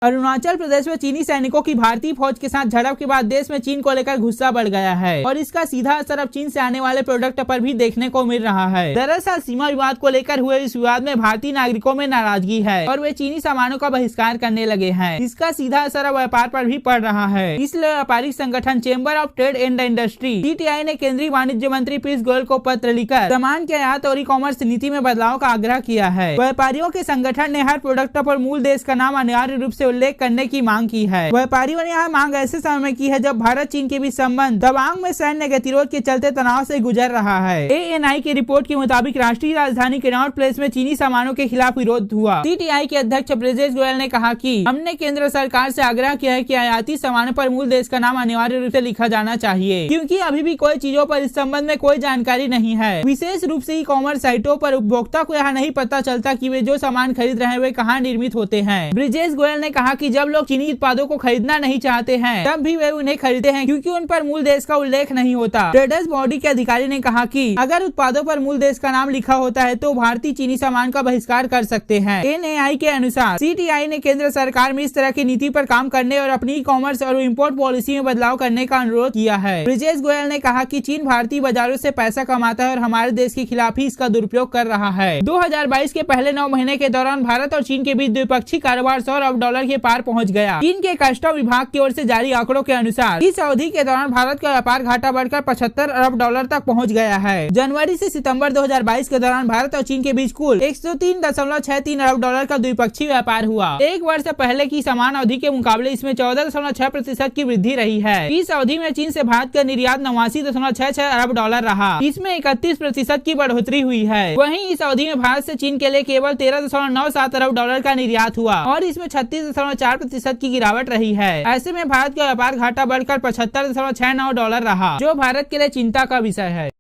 अरुणाचल प्रदेश में चीनी सैनिकों की भारतीय फौज के साथ झड़प के बाद देश में चीन को लेकर गुस्सा बढ़ गया है और इसका सीधा असर अब चीन से आने वाले प्रोडक्ट पर भी देखने को मिल रहा है। दरअसल सीमा विवाद को लेकर हुए इस विवाद में भारतीय नागरिकों में नाराजगी है और वे चीनी सामानों का बहिष्कार करने लगे हैं। इसका सीधा असर अब व्यापार पर भी पड़ रहा है। इसलिए व्यापारिक संगठन chamber of trade and industry (CTI) ने केंद्रीय वाणिज्य मंत्री पीयूष गोयल को पत्र लिखकर सामान के आयात और ई-कॉमर्स नीति में बदलाव का आग्रह किया है। व्यापारियों के संगठन ने हर प्रोडक्ट पर मूल देश का नाम अनिवार्य रूप से उल्लेख करने की मांग की है। व्यापारियों ने यह मांग ऐसे समय में की है जब भारत चीन के बीच संबंध तवांग में सैन्य गतिरोध के चलते तनाव से गुजर रहा है। ANI की रिपोर्ट के मुताबिक राष्ट्रीय राजधानी कनॉट प्लेस में चीनी सामानों के खिलाफ विरोध हुआ। CTI के अध्यक्ष ब्रिजेश गोयल ने कहा कि हमने केंद्र सरकार से आग्रह किया है कि आयाती सामानों पर मूल देश का नाम अनिवार्य रूप से लिखा जाना चाहिए, क्योंकि अभी भी कोई चीजों पर इस संबंध में कोई जानकारी नहीं है। विशेष रूप से ई-कॉमर्स साइटों पर उपभोक्ता को यह नहीं पता चलता कि वे जो सामान खरीद रहे हैं वे कहाँ निर्मित होते हैं। ब्रिजेश गोयल ने कहा कि जब लोग चीनी उत्पादों को खरीदना नहीं चाहते हैं तब भी वे उन्हें खरीदते हैं, क्योंकि उन पर मूल देश का उल्लेख नहीं होता। ट्रेडर्स बॉडी के अधिकारी ने कहा कि अगर उत्पादों पर मूल देश का नाम लिखा होता है तो भारतीय चीनी सामान का बहिष्कार कर सकते हैं। ANI के अनुसार CTI ने केंद्र सरकार में इस तरह की नीति पर काम करने और अपनी ई-कॉमर्स और इम्पोर्ट पॉलिसी में बदलाव करने का अनुरोध किया है। ब्रिजेश गोयल ने कहा कि चीन भारतीय बाजारों से पैसा कमाता है और हमारे देश के खिलाफ ही इसका दुरुपयोग कर रहा है। 2022 के पहले 9 महीने के दौरान भारत और चीन के बीच द्विपक्षीय कारोबार $100 अरब के पार पहुंच गया। चीन के कस्टम विभाग की ओर से जारी आंकड़ों के अनुसार इस अवधि के दौरान भारत का व्यापार घाटा बढ़कर $75 अरब तक पहुंच गया है। जनवरी से सितंबर 2022 के दौरान भारत और चीन के बीच कुल 103.63 अरब का द्विपक्षीय व्यापार हुआ। एक वर्ष पहले की समान अवधि के मुकाबले इसमें 14.6% की वृद्धि रही है। इस अवधि में चीन से भारत का निर्यात 89.66 अरब रहा। इसमें 31% की बढ़ोतरी हुई है। वहीं इस अवधि में भारत से चीन के लिए केवल 13.97 अरब का निर्यात हुआ और इसमें 36.4% की गिरावट रही है। ऐसे में भारत का व्यापार घाटा बढ़कर $75.69 रहा, जो भारत के लिए चिंता का विषय है।